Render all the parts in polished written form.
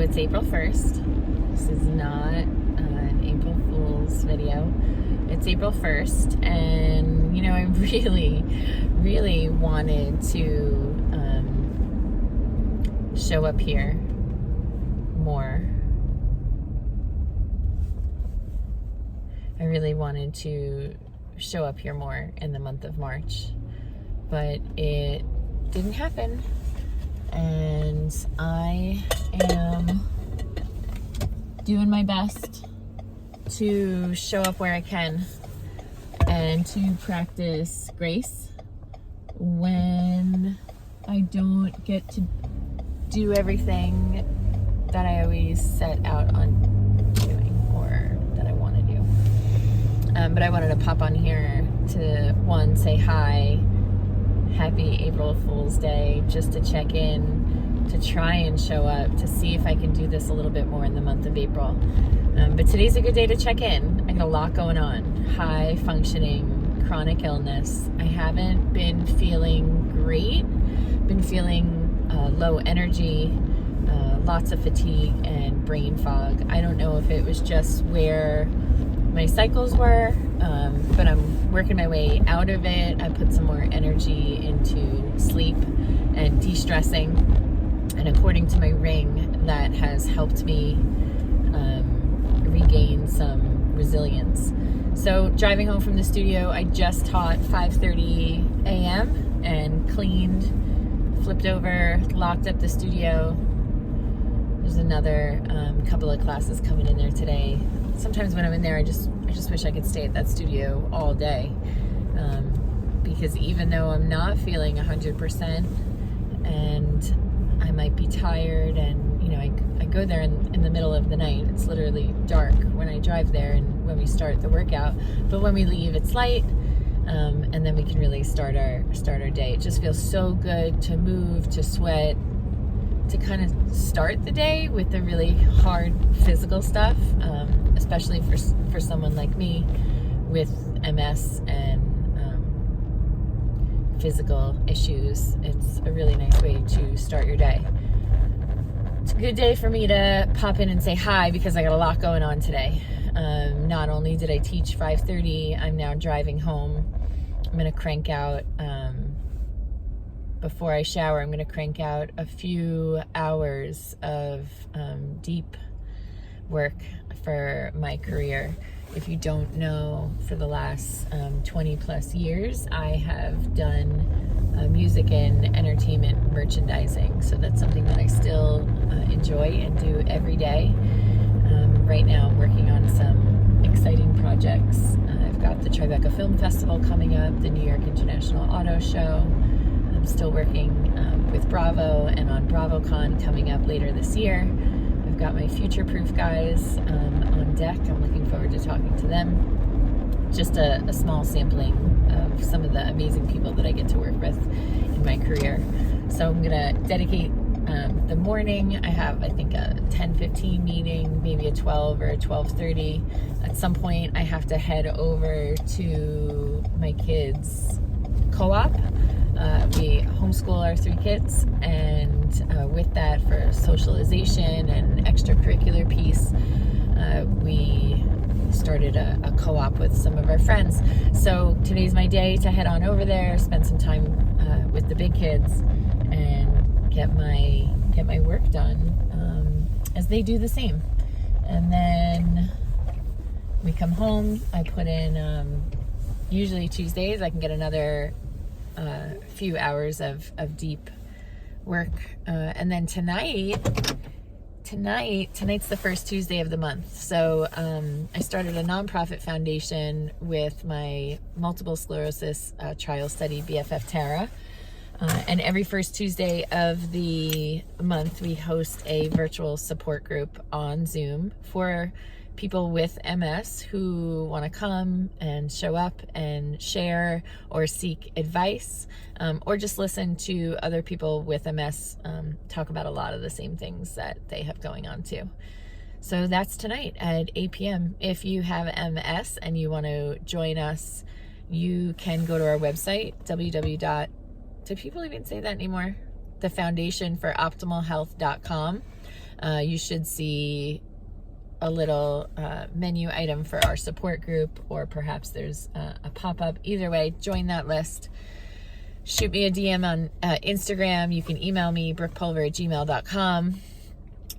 it's April 1st. This is not an April Fool's video. It's April 1st, and I really wanted to show up here more. I really wanted to show up here more in the month of March, but it didn't happen. And I am doing my best to show up where I can and to practice grace when I don't get to do everything that I always set out on doing or that I want to do. But I wanted to pop on here to, one, say hi, happy April Fool's Day, just to check in, to try and show up, to see if I can do this a little bit more in the month of April. But today's a good day to check in. I got a lot going on. High functioning, chronic illness. I haven't been feeling great. Been feeling low energy, lots of fatigue and brain fog. I don't know if it was just where my cycles were, but I'm working my way out of it. I put some more energy into sleep and de-stressing, and according to my ring, that has helped me regain some resilience. So driving home from the studio, I just taught 5:30 a.m. and cleaned, flipped over, locked up the studio. There's another couple of classes coming in there today. Sometimes when I'm in there, I just wish I could stay at that studio all day, because even though I'm not feeling 100% and I might be tired, and I go there in the middle of the night. It's literally dark when I drive there and when we start the workout, but when we leave it's light, and then we can really start our day. It just feels so good to move, to sweat, to kind of start the day with the really hard physical stuff, especially for someone like me with MS and physical issues. It's a really nice way to start your day. It's a good day for me to pop in and say hi because I got a lot going on today. Not only did I teach 5:30, I'm now driving home. I'm going to crank out, before I shower, I'm going to crank out a few hours of deep work for my career. If you don't know, for the last 20 plus years, I have done music and entertainment merchandising. So that's something that I still enjoy and do every day. Right now I'm working on some exciting projects. I've got the Tribeca Film Festival coming up, the New York International Auto Show. I'm still working with Bravo and on BravoCon coming up later this year. I've got my Future Proof guys on deck. I'm looking forward to talking to them. Just a small sampling of some of the amazing people that I get to work with in my career. So I'm gonna dedicate the morning. I have, I think, a 10:15 meeting, maybe a 12 or a 12:30. At some point I have to head over to my kids' co-op. We homeschool our 3 kids, and with that, for socialization and extracurricular piece, we started a co-op with some of our friends. So today's my day to head on over there, spend some time with the big kids, and get my work done as they do the same. And then we come home. I put in usually Tuesdays I can get another few hours of deep work, and then tonight's the first Tuesday of the month. So I started a nonprofit foundation with my multiple sclerosis trial study, BFF Tara, and every first Tuesday of the month we host a virtual support group on Zoom for people with MS who want to come and show up and share or seek advice, or just listen to other people with MS talk about a lot of the same things that they have going on too. So that's tonight at 8 p.m. If you have MS and you want to join us, you can go to our website, do people even say that anymore? The foundationforoptimalhealth.com. you should see a little menu item for our support group, or perhaps there's a pop-up. Either way, join that list. Shoot me a DM on Instagram. You can email me, brookepulver@gmail.com.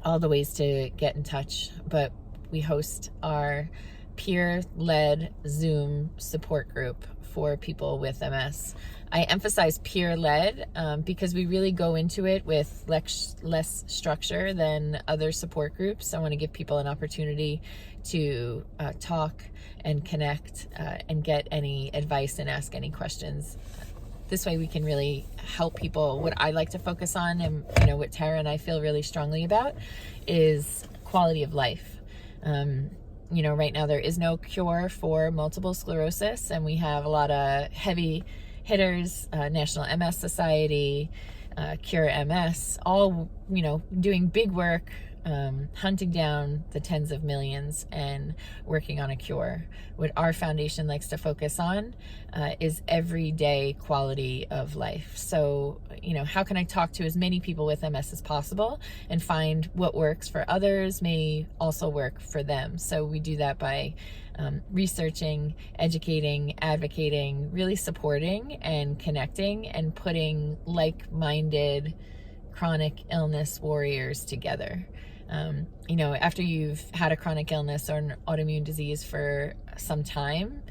All the ways to get in touch. But we host our peer-led Zoom support group for people with MS. I emphasize peer-led because we really go into it with less structure than other support groups. I want to give people an opportunity to talk and connect and get any advice and ask any questions. This way we can really help people. What I like to focus on, and what Tara and I feel really strongly about, is quality of life. Right now there is no cure for multiple sclerosis, and we have a lot of heavy hitters, National MS Society, Cure MS, all, doing big work, hunting down the tens of millions and working on a cure. What our foundation likes to focus on is everyday quality of life. So, how can I talk to as many people with MS as possible and find what works for others may also work for them. So we do that by researching, educating, advocating, really supporting and connecting and putting like-minded chronic illness warriors together. After you've had a chronic illness or an autoimmune disease for some time,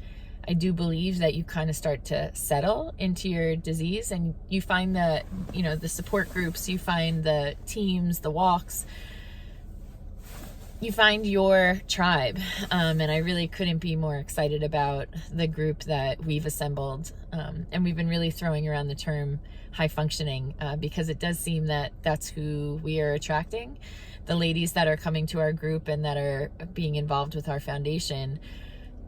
I do believe that you kind of start to settle into your disease, and you find the support groups, you find the teams, the walks, you find your tribe. And I really couldn't be more excited about the group that we've assembled. And we've been really throwing around the term high functioning because it does seem that that's who we are attracting. The ladies that are coming to our group and that are being involved with our foundation,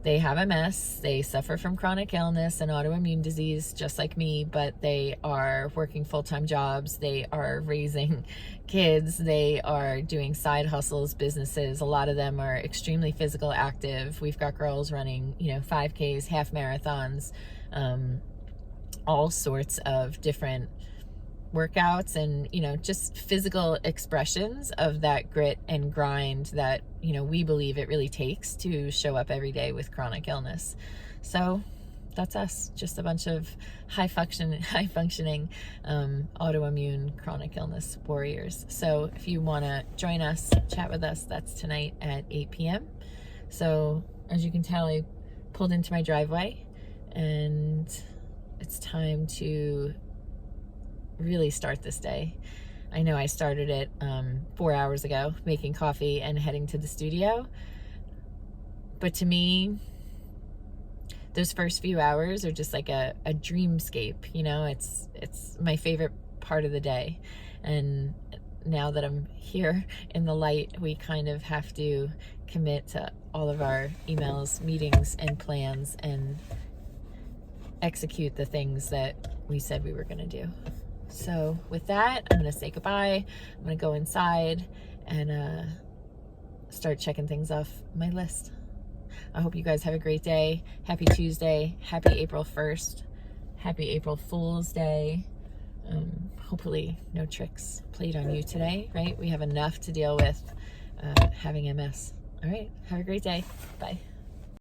they have MS, they suffer from chronic illness and autoimmune disease just like me, but they are working full-time jobs, they are raising kids, they are doing side hustles, businesses. A lot of them are extremely physical active. We've got girls running, 5Ks, half marathons, all sorts of different workouts and just physical expressions of that grit and grind that we believe it really takes to show up every day with chronic illness. So that's us, just a bunch of high functioning autoimmune chronic illness warriors. So if you want to join us, chat with us, that's tonight at 8 p.m. So as you can tell, I pulled into my driveway and it's time to really start this day. I know I started it 4 hours ago, making coffee and heading to the studio. But to me, those first few hours are just like a dreamscape. It's my favorite part of the day. And now that I'm here in the light, we kind of have to commit to all of our emails, meetings, and plans and execute the things that we said we were going to do. So with that, I'm going to say goodbye. I'm going to go inside and start checking things off my list. I hope you guys have a great day. Happy Tuesday. Happy April 1st. Happy April Fool's Day. Hopefully no tricks played on you today, right? We have enough to deal with having MS. All right. Have a great day. Bye.